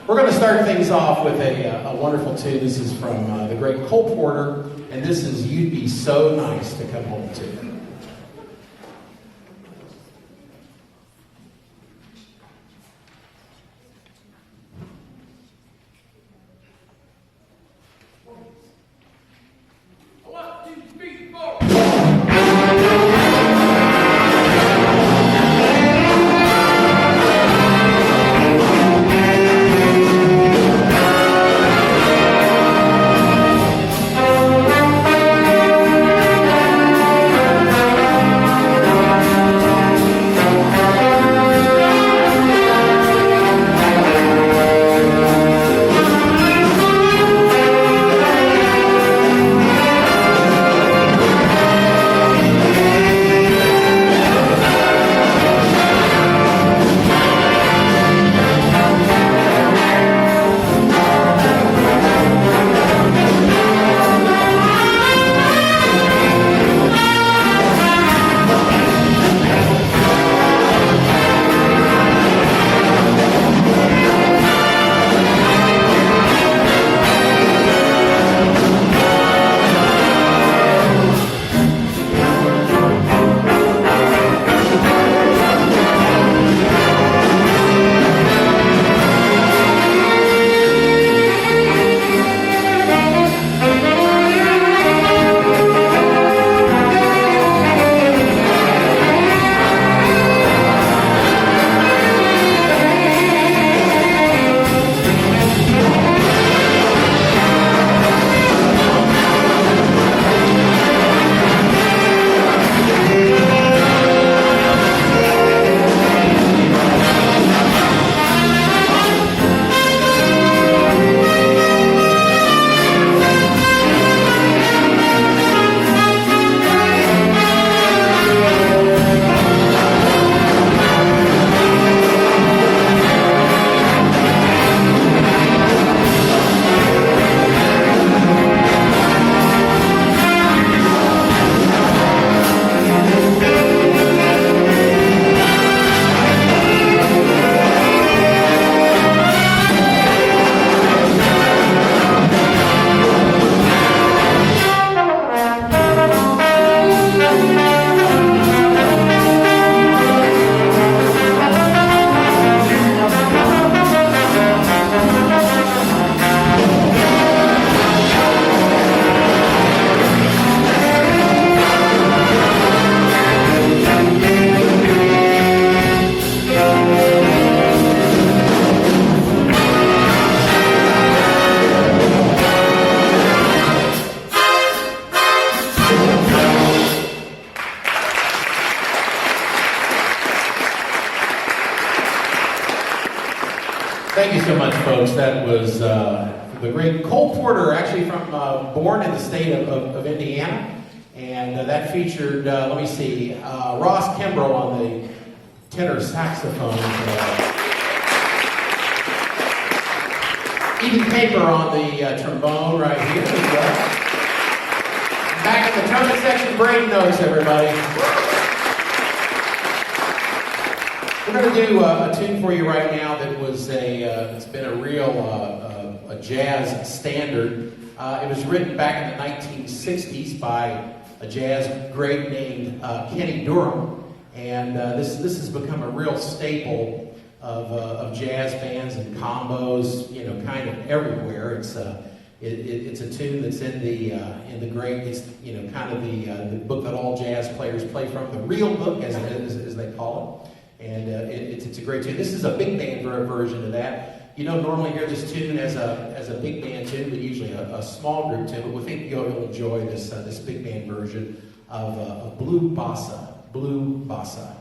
We're going to start things off with a wonderful tune. This is from the great Cole Porter, and this is You'd Be So Nice to Come Home To. Thank you so much, folks. That was the great Cole Porter, actually from born in the state of Indiana. And that featured, let me see, Ross Kimbrough on the tenor saxophone. Ethan Paper on the trombone right here as well. Back in the trumpet section, Braden Noakes, everybody. We're going to do a tune for you right now that was it's been a real a jazz standard. It was written back in the 1960s by a jazz great named Kenny Dorham, and this has become a real staple of jazz bands and combos, you know, kind of everywhere. It's a tune that's in the great, it's, you know, kind of the book that all jazz players play from, the real book as they call it. And it's a great tune. This is a big band version of that. You don't normally hear this tune as a big band tune, but usually a small group tune. But we think you'll enjoy this big band version of Blue Bossa. Blue Bossa.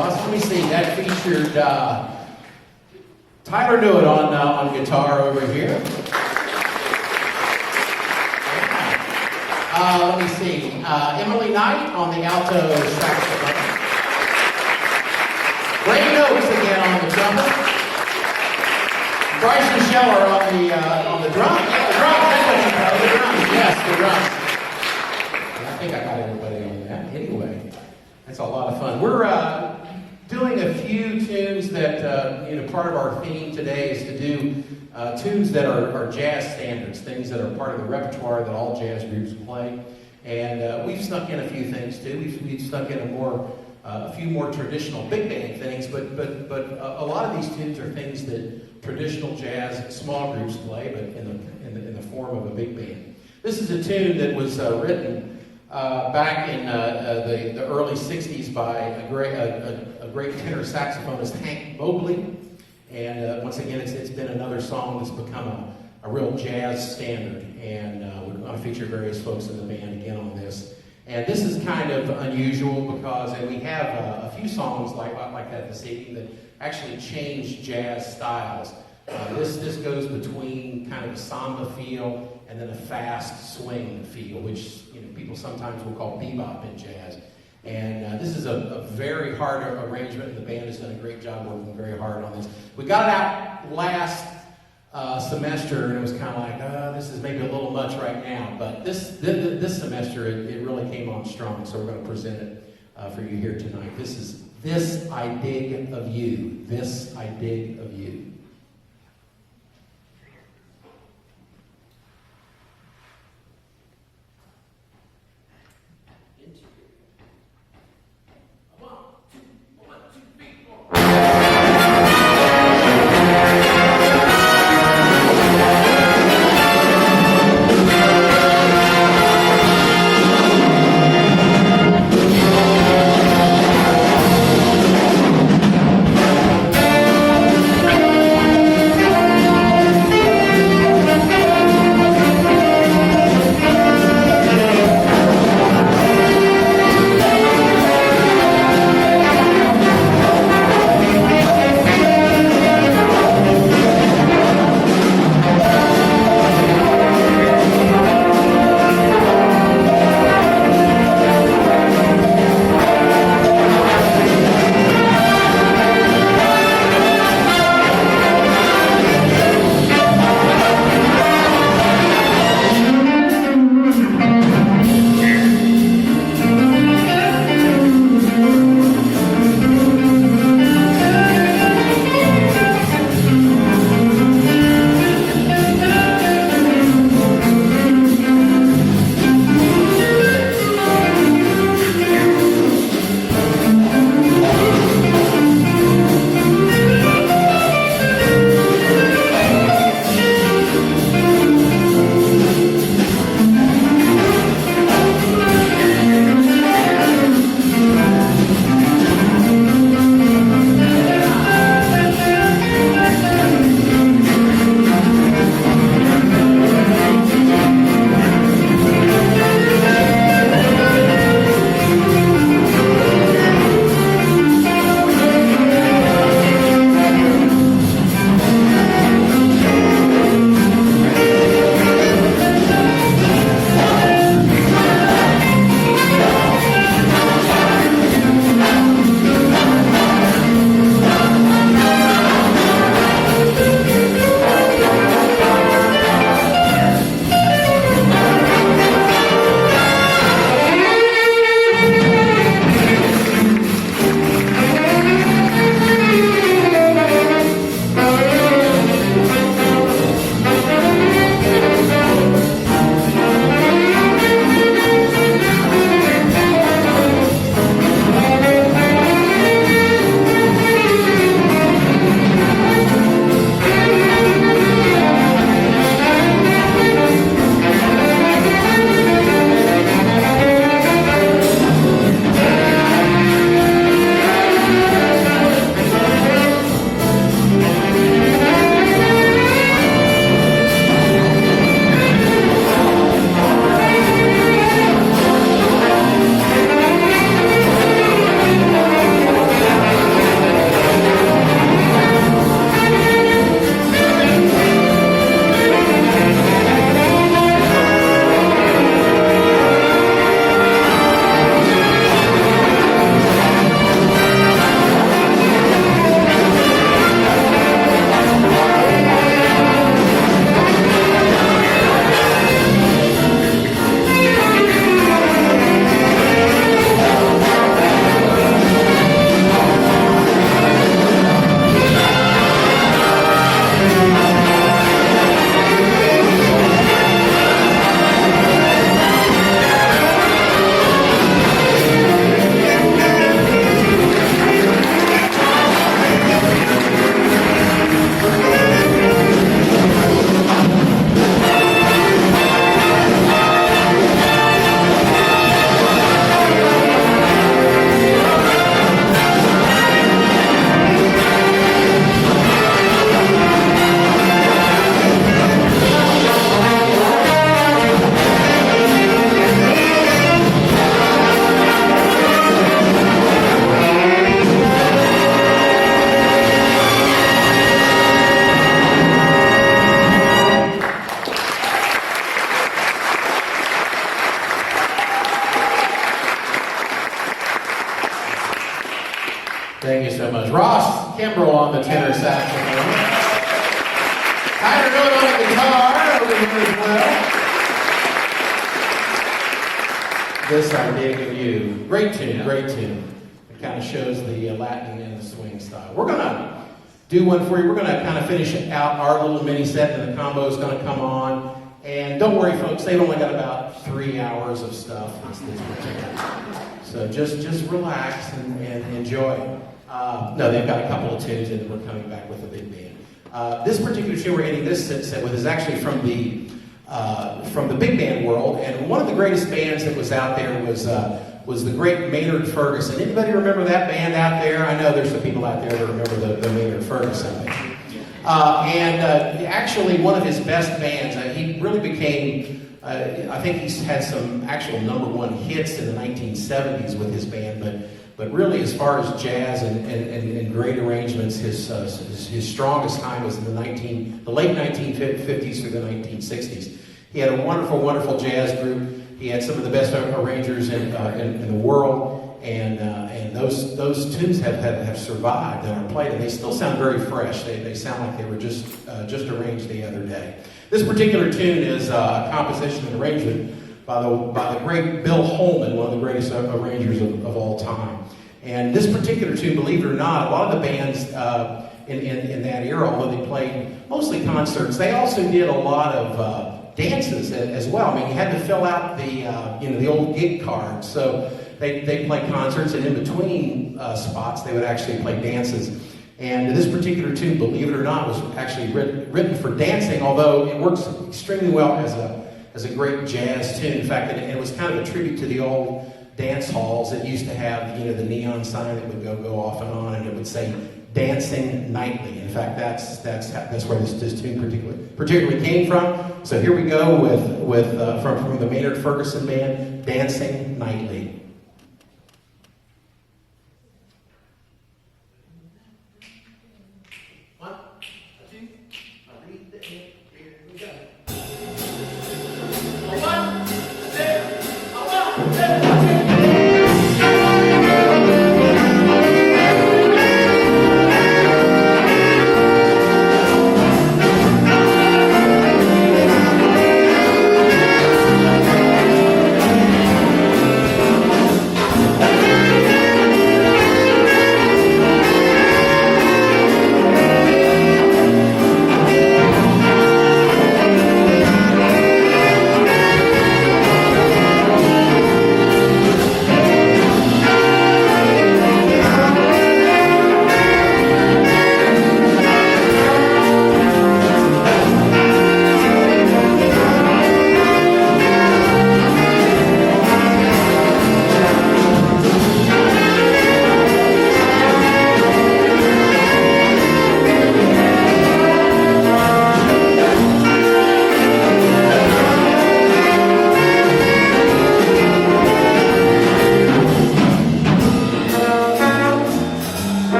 awesome. Let me see. That featured Tyler Newitt on guitar over here. Let me see. Emily Knight on the alto saxophone. Ray Noakes again on the trumpet. Bryson Scheller on the drums. The drums, that's what you call it. The drums, yes, the drums. I think I got everybody on that. Anyway, that's a lot of fun. We're doing a few tunes that, part of our theme today is to do tunes that are jazz standards, things that are part of the repertoire that all jazz groups play. And we've snuck in a few things too. We've snuck in a few more traditional big band things, but a lot of these tunes are things that traditional jazz small groups play, but in the form of a big band. This is a tune that was written back in the early '60s by a great tenor saxophonist, Hank Mobley. And once again, it's been another song that's become a real jazz standard. And we're going to feature various folks in the band again on this. And this is kind of unusual because we have a few songs like that this evening that actually change jazz styles. This goes between kind of a samba feel and then a fast swing feel, which people sometimes will call bebop in jazz. And this is a very hard arrangement, and the band has done a great job working very hard on this. We got it out last semester, and it was kind of like, this is maybe a little much right now. But this semester, it really came on strong, so we're going to present it for you here tonight. This is This I Dig of You. This I Dig of You. Ross Kimbrell on the tenor saxophone. Tyler Note on the guitar over here as well. This I Dig of You. Great tune, great tune. It kind of shows the Latin and the swing style. We're going to do one for you. We're going to kind of finish out our little mini set, and the combo is going to come on. And don't worry, folks, they've only got about 3 hours of stuff. So just relax and enjoy. No, they've got a couple of tunes, and we're coming back with a big band. This particular tune we're ending this set with is actually from the big band world, and one of the greatest bands that was out there was the great Maynard Ferguson. Anybody remember that band out there? I know there's some people out there that remember the Maynard Ferguson band. Actually, one of his best bands, he really became, I think he's had some actual #1 hits in the 1970s with his band, but really as far as jazz and great arrangements, his strongest time was in the late 1950s through the 1960s. He had a wonderful, wonderful jazz group. He had some of the best arrangers in the world, and those tunes have survived and are played, and they still sound very fresh. They sound like they were just arranged the other day. This particular tune is a composition and arrangement by the great Bill Holman, one of the greatest arrangers of all time. And this particular tune, believe it or not, a lot of the bands in that era, although they played mostly concerts, they also did a lot of dances as well. I mean, you had to fill out the old gig cards. So they played concerts, and in between spots, they would actually play dances. And this particular tune, believe it or not, was actually written for dancing, although it works extremely well as a great jazz tune. In fact, it was kind of a tribute to the old dance halls that used to have, the neon sign that would go off and on, and it would say "Dancing Nightly." In fact, that's where this tune particularly came from. So here we go with from the Maynard Ferguson band, "Dancing Nightly."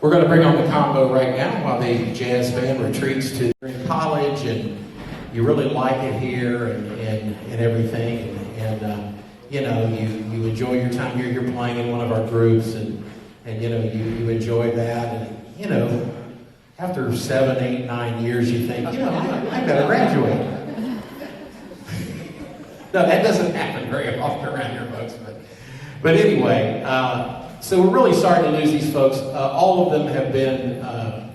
We're going to bring on the combo right now while the jazz band retreats to college, and you really like it here and everything, and you know, you enjoy your time here. You're playing in one of our groups, and you know, you enjoy that, and you know, after 7, 8, 9 years, you think, you know, I better graduate. No, that doesn't happen very often around here, folks. But anyway, so we're really sorry to lose these folks. All of them have been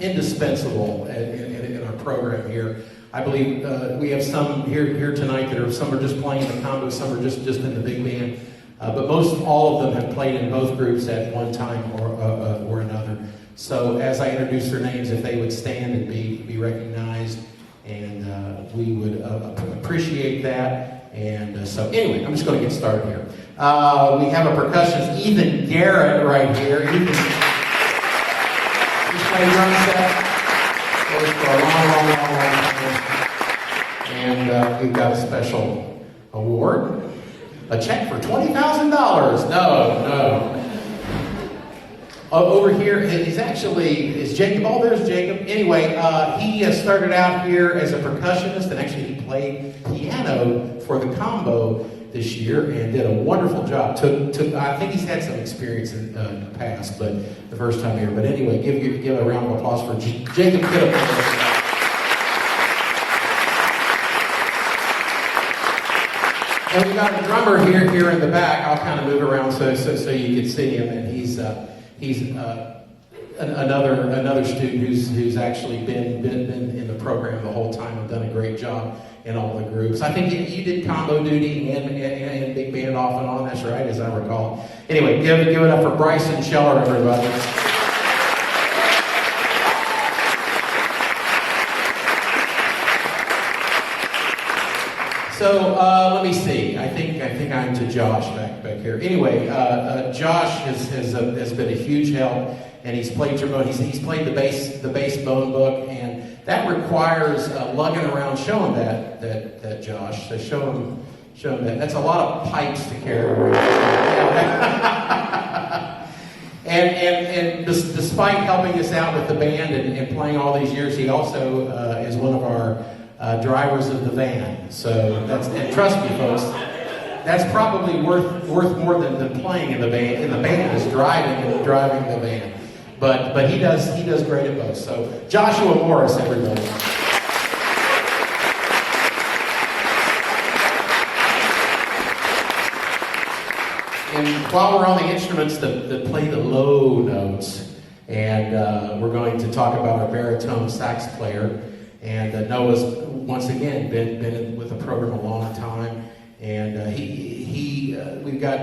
indispensable in our program here. I believe we have some here tonight that are, some are just playing the combo, some are just in the big band. But most all of them have played in both groups at one time or another. So as I introduce their names, if they would stand and be recognized, and we would appreciate that. And so anyway, I'm just going to get started here. We have a percussionist, Ethan Garrett, right here. Ethan, he's played drum set for a long time. And we've got a special award, a check for $20,000. No. Over here is Jacob. Oh, there's Jacob. Anyway, he started out here as a percussionist, and actually he played piano for the combo this year and did a wonderful job. I think he's had some experience in the past, but the first time here. But anyway, give a round of applause for Jacob Kittle. And we got a drummer here in the back. I'll kind of move around so you can see him, and he's another student who's actually been in the program the whole time and done a great job in all the groups. I think you did combo duty and big band off and on. That's right, as I recall. Anyway, give it up for Bryson Scheller, everybody. So let me see. I think I'm to Josh back here. Anyway, Josh has been a huge help, and he's played trombone. He's played the bass bone book, and that requires lugging around, showing that Josh. So show him that. That's a lot of pipes to carry around. and despite helping us out with the band and playing all these years, he also is one of our drivers of the van. So and trust me, folks, that's probably worth more than playing in the band. And the band is driving the van. But he does great at both. So Joshua Morris, everybody. And while we're on the instruments that play the low notes, and we're going to talk about our baritone sax player. And Noah's once again been with the program a long time, and we've got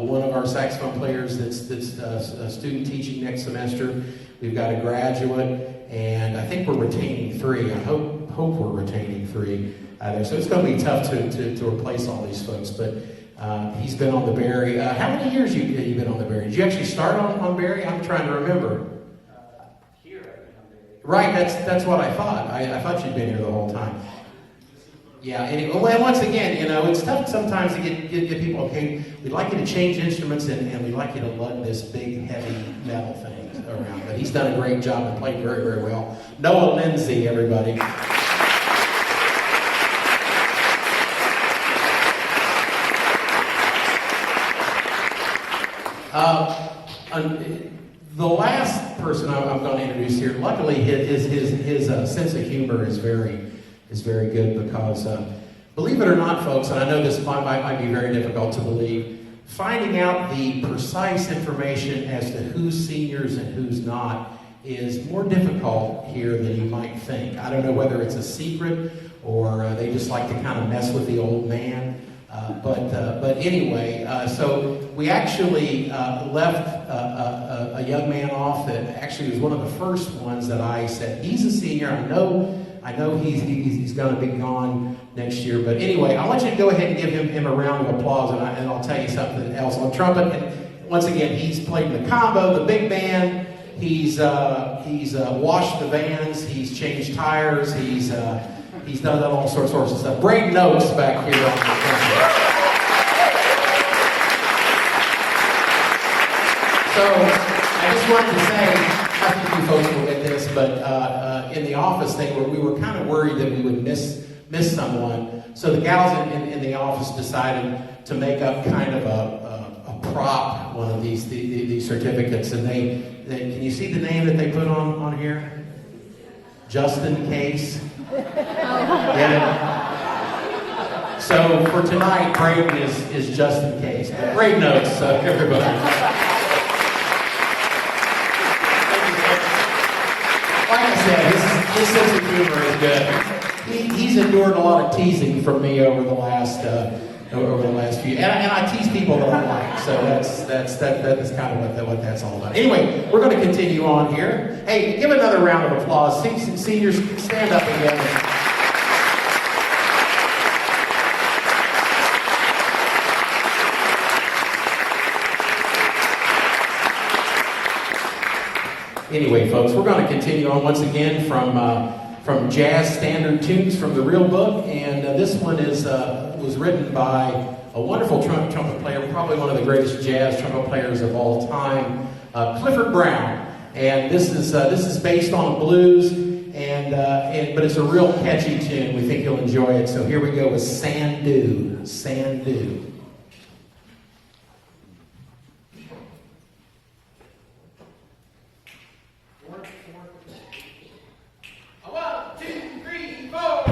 one of our saxophone players that's a student teaching next semester. We've got a graduate, and I think we're retaining 3. I hope we're retaining 3 there. So it's going to be tough to replace all these folks, but he's been on the Barry. How many years have you been on the Barry? Did you actually start on Barry? I'm trying to remember. Right, that's what I thought. I thought you'd been here the whole time. Yeah, and once again, you know, it's tough sometimes to get people, okay, we'd like you to change instruments and we'd like you to lug this big, heavy metal thing around. But he's done a great job and played very, very well. Noah Lindsay, everybody. The last person I'm going to introduce here, luckily his sense of humor is very good, because believe it or not, folks, and I know this might be very difficult to believe, finding out the precise information as to who's seniors and who's not is more difficult here than you might think. I don't know whether it's a secret or they just like to kind of mess with the old man. But anyway, so we actually left a young man off that actually was one of the first ones that I said, he's a senior. I know he's going to be gone next year. But anyway, I want you to go ahead and give him a round of applause, and I'll tell you something else on trumpet. And once again, he's played in the combo, the big band. He's washed the vans. He's changed tires. He's done all sorts of stuff. Braden Oaks back here on the front. So I just wanted to say, I think you folks will get this, but in the office, we were kind of worried that we would miss someone. So the gals in the office decided to make up kind of a prop, one of these certificates, and they can you see the name that they put on here? Just in case. Yeah. So for tonight, Braden is just in case. But great notes, everybody. Like I said, his sense of humor is good. He's endured a lot of teasing from me over the last few, and I tease people that I like. So that is kind of what that's all about. Anyway, we're going to continue on here. Hey, give another round of applause. Seniors, stand up again. Anyway, folks, we're going to continue on once again from jazz standard tunes from the real book, and this one was written by a wonderful trumpet player, probably one of the greatest jazz trumpet players of all time, Clifford Brown. And this is based on blues, but it's a real catchy tune. We think you'll enjoy it. So here we go with Sandu. Sandu. 1, 2, 3, 4.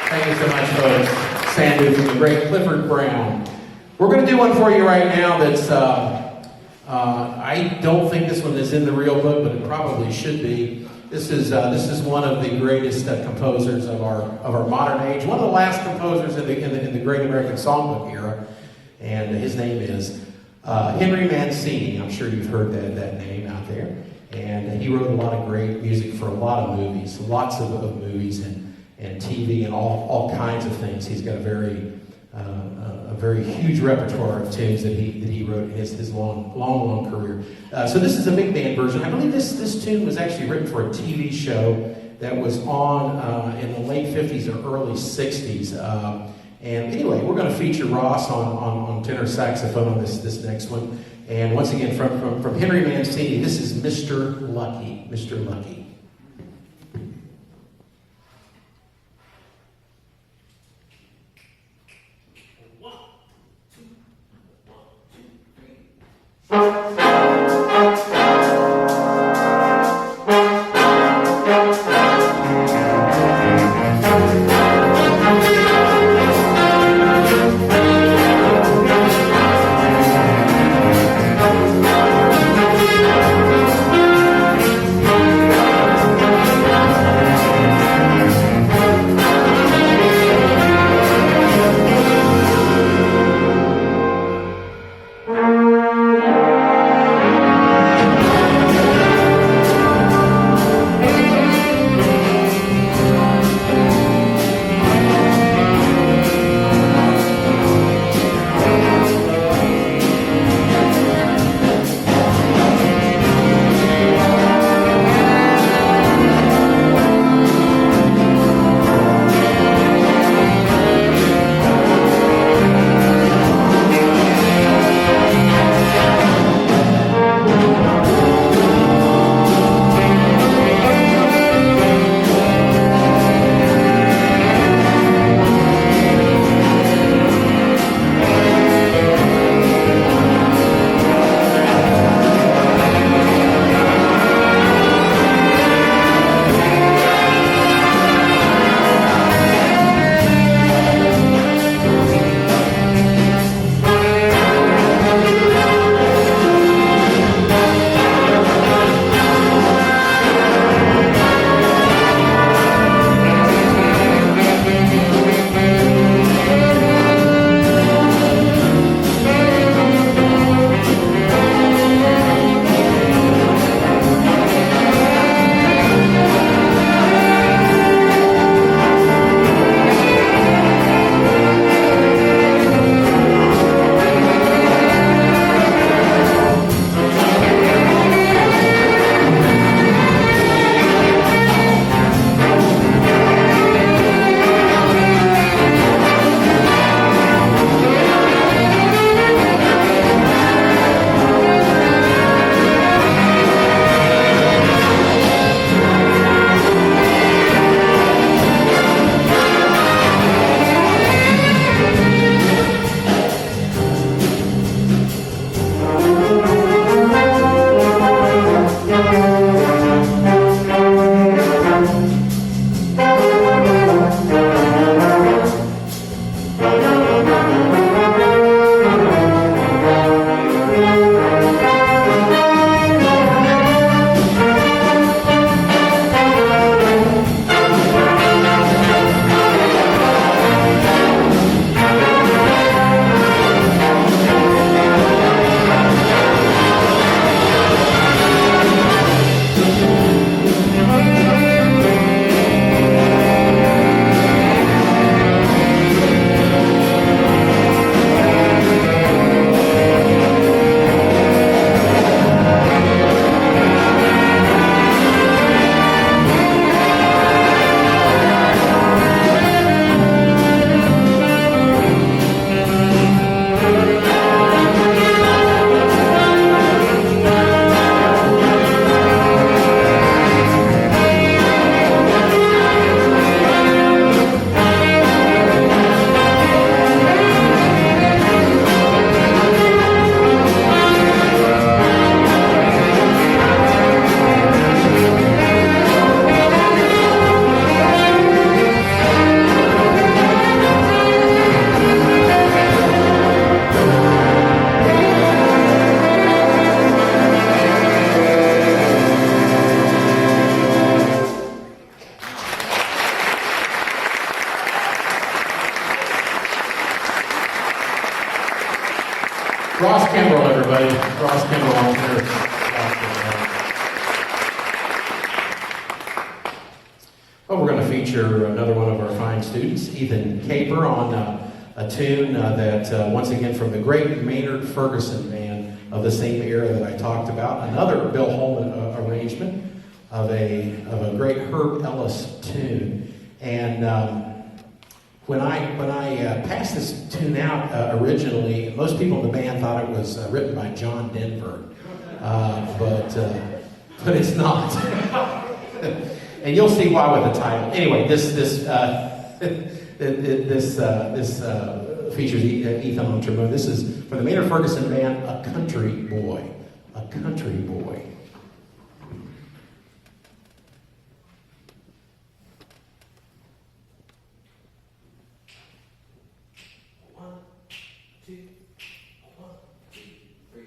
Thank you so much, folks. Sandu from the great Clifford Brown. We're going to do one for you right now that's, I don't think this one is in the real book, but it probably should be. This is one of the greatest composers of our modern age. One of the last composers in the Great American Songbook era, and his name is Henry Mancini. I'm sure you've heard that name out there. And he wrote a lot of great music for a lot of movies, lots of movies and TV and all kinds of things. He's got a very huge repertoire of tunes that he wrote in his long career. So this is a big band version. I believe this tune was actually written for a TV show that was on in the late 50s or early 60s. And anyway, we're going to feature Ross on tenor saxophone on this next one. And once again, from Henry Mancini, this is Mr. Lucky. Mr. Lucky. Ross Kimbrell, everybody. Ross Kimbrell on here. Well, we're going to feature another one of our fine students, Ethan Caper, on a tune that, once again, from the great Maynard Ferguson band of the same era that I talked about. Another Bill Holman arrangement of a great Herb Ellis tune. And when I passed this tune out originally, most people in the band thought it was written by John Denver, but it's not. And you'll see why with the title. Anyway, this features Ethan on trombone. This is for the Maynard Ferguson band, "A Country Boy." A Country Boy. One, two, 1, 2, 3.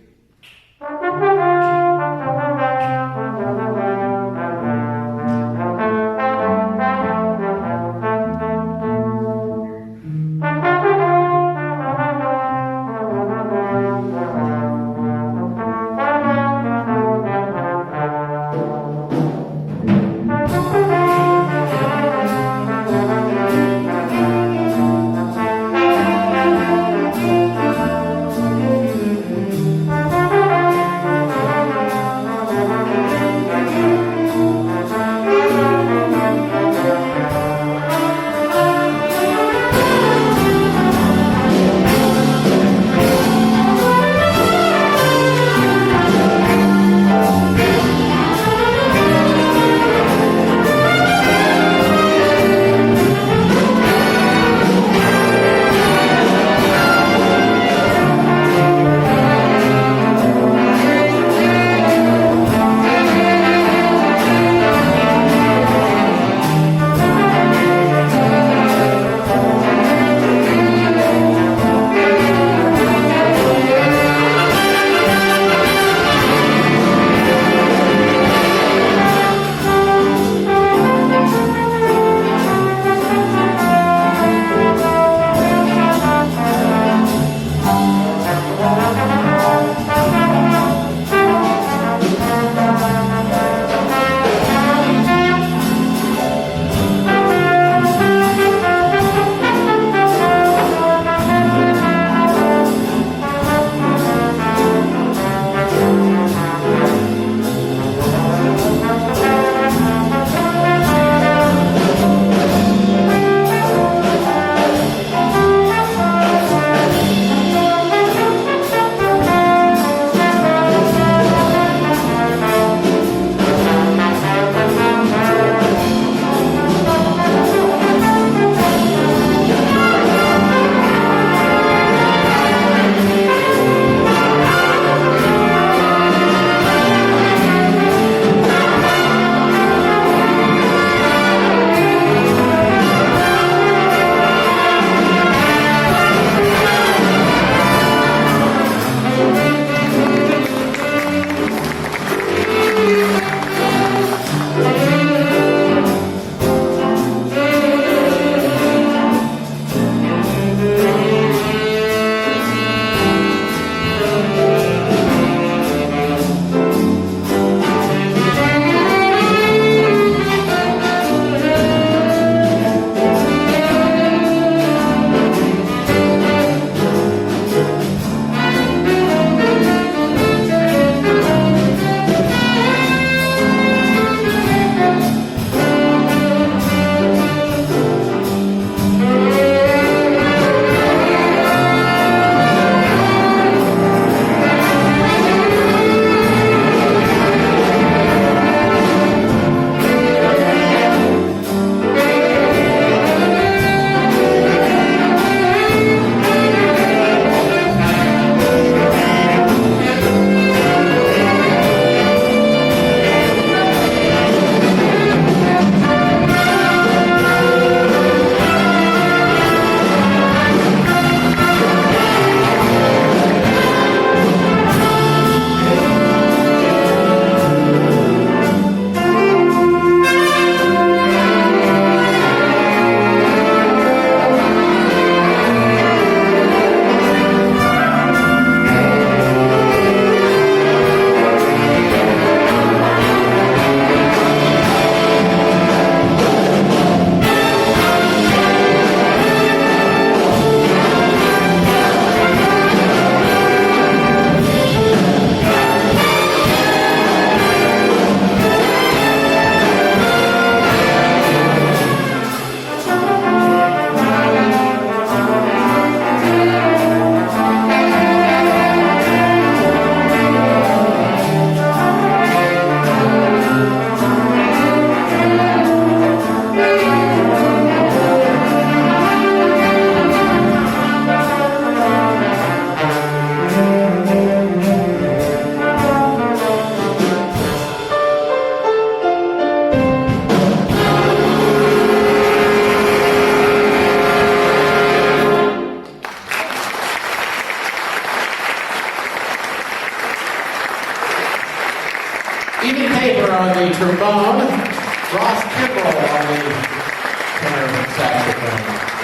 saxophone.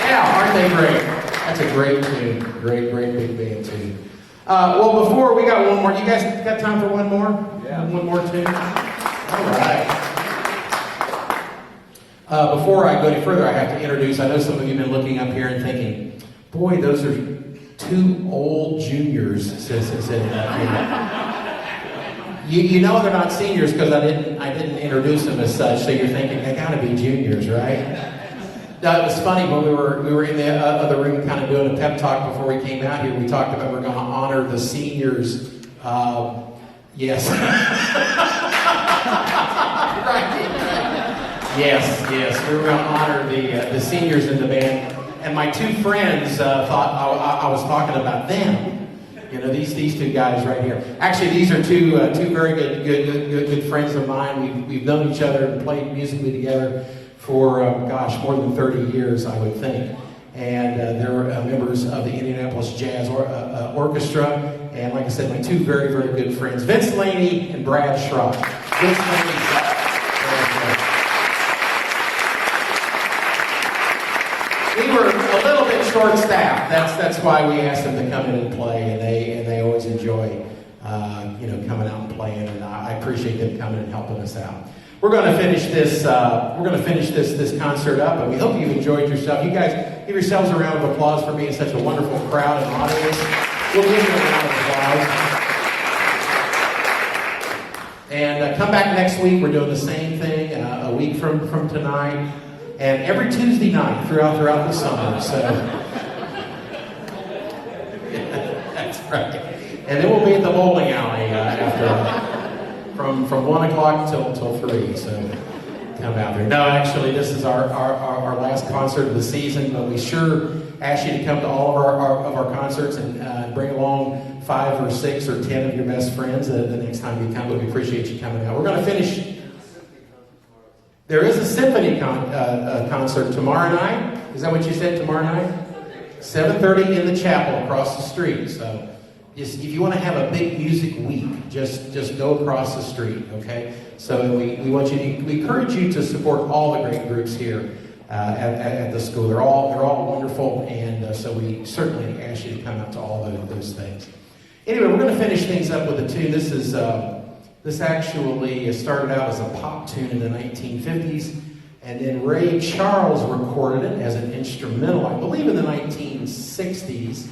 Yeah, aren't they great? That's a great tune. Great big band tune. Well, before we got one more. You guys got time for one more? Yeah. One more tune? All right. Before I go any further, I have to introduce, I know some of you have been looking up here and thinking, boy, those are two old juniors sitting up here. You know they're not seniors because I didn't introduce them as such, so you're thinking, they gotta be juniors, right? It was funny when we were in the other room kind of doing a pep talk before we came out here. We talked about we're going to honor the seniors. Yes. Right. Yes. We were going to honor the seniors in the band. And my two friends thought I was talking about them. You know, these two guys right here. Actually, these are two very good friends of mine. We've known each other and played musically together for, more than 30 years, I would think. And they're members of the Indianapolis Jazz Orchestra. And like I said, my two very good friends, Vince Laney and Brad Schrock. Vince Laney, we were a little bit short-staffed. That's why we asked them to come in and play, and they always enjoy, coming out and playing. And I appreciate them coming and helping us out. We're going to finish this. This concert up, and we hope you've enjoyed yourself. You guys give yourselves a round of applause for being such a wonderful crowd and audience. We'll give you a round of applause. And come back next week. We're doing the same thing a week from tonight, and every Tuesday night throughout the summer. So that's right. And then we'll be at the bowling alley after. From 1 o'clock till 3, so come out there. No, actually, this is our last concert of the season, but we sure ask you to come to all of our concerts and bring along 5 or 6 or 10 of your best friends the next time you come. But we appreciate you coming out. We're going to finish. There is a symphony concert tomorrow night. Is that what you said? Tomorrow night, 7:30 in the chapel across the street. So. If you want to have a big music week, just go across the street, okay? So we encourage you to support all the great groups here at the school. They're all wonderful, and so we certainly ask you to come out to all those things. Anyway, we're going to finish things up with a tune. This actually started out as a pop tune in the 1950s, and then Ray Charles recorded it as an instrumental, I believe, in the 1960s.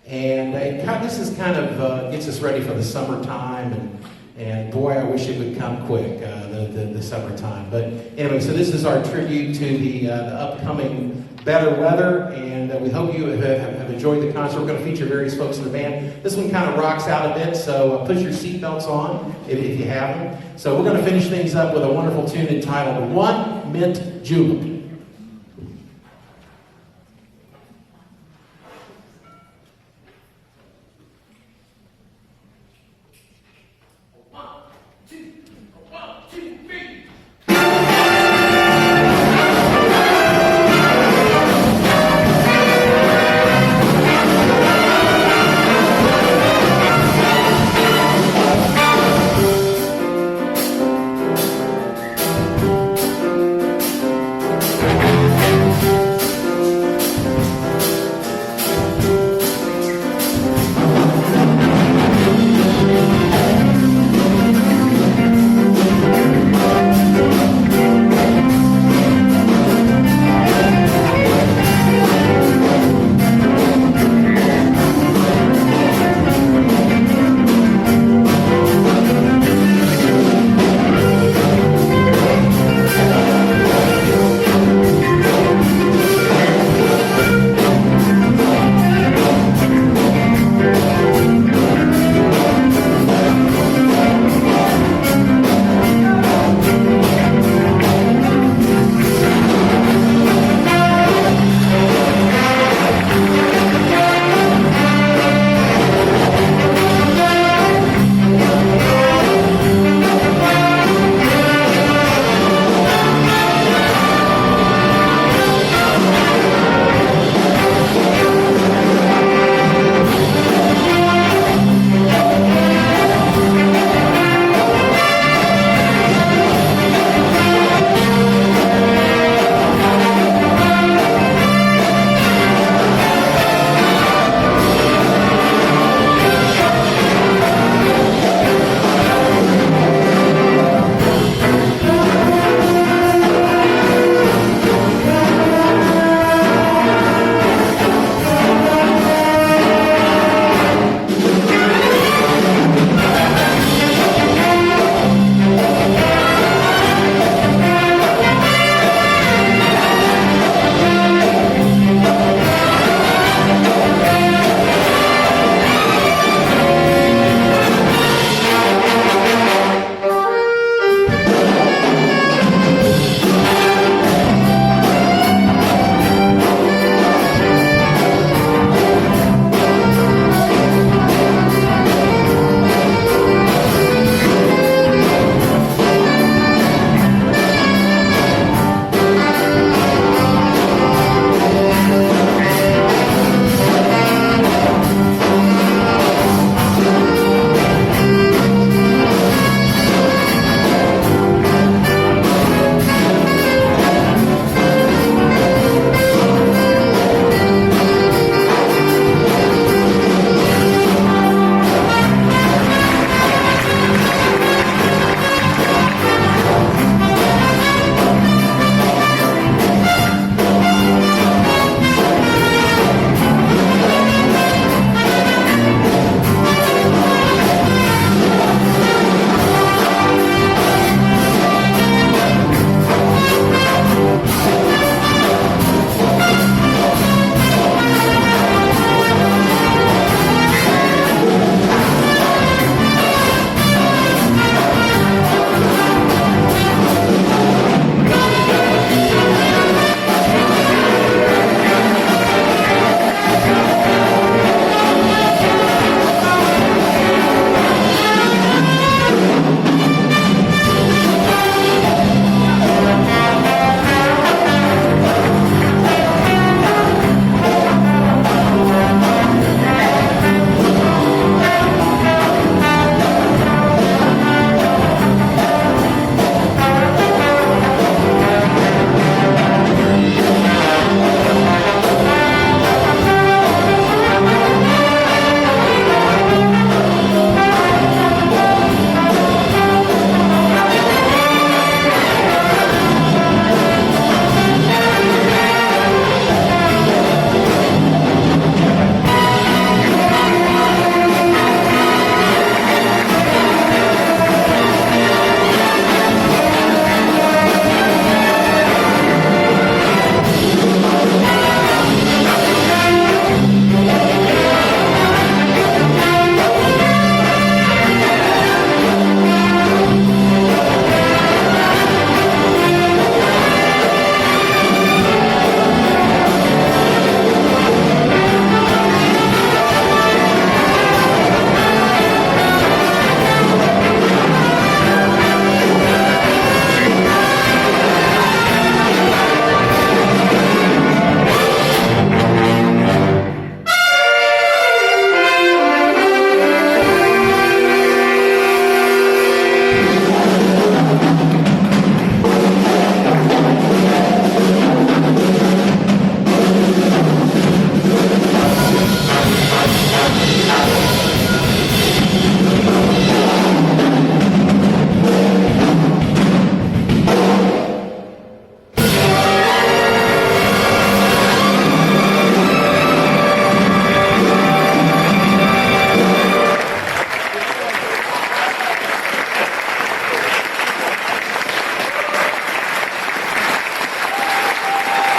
And this is kind of gets us ready for the summertime, and boy, I wish it would come quick, the summertime. But anyway, so this is our tribute to the upcoming better weather, and we hope you have enjoyed the concert. We're going to feature various folks in the band. This one kind of rocks out a bit, so put your seatbelts on if you have them. So we're going to finish things up with a wonderful tune entitled One Mint Julep.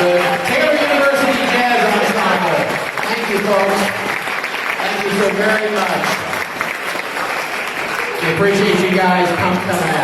The Taylor University Jazz Ensemble. Thank you, folks. Thank you so very much. We appreciate you guys coming out.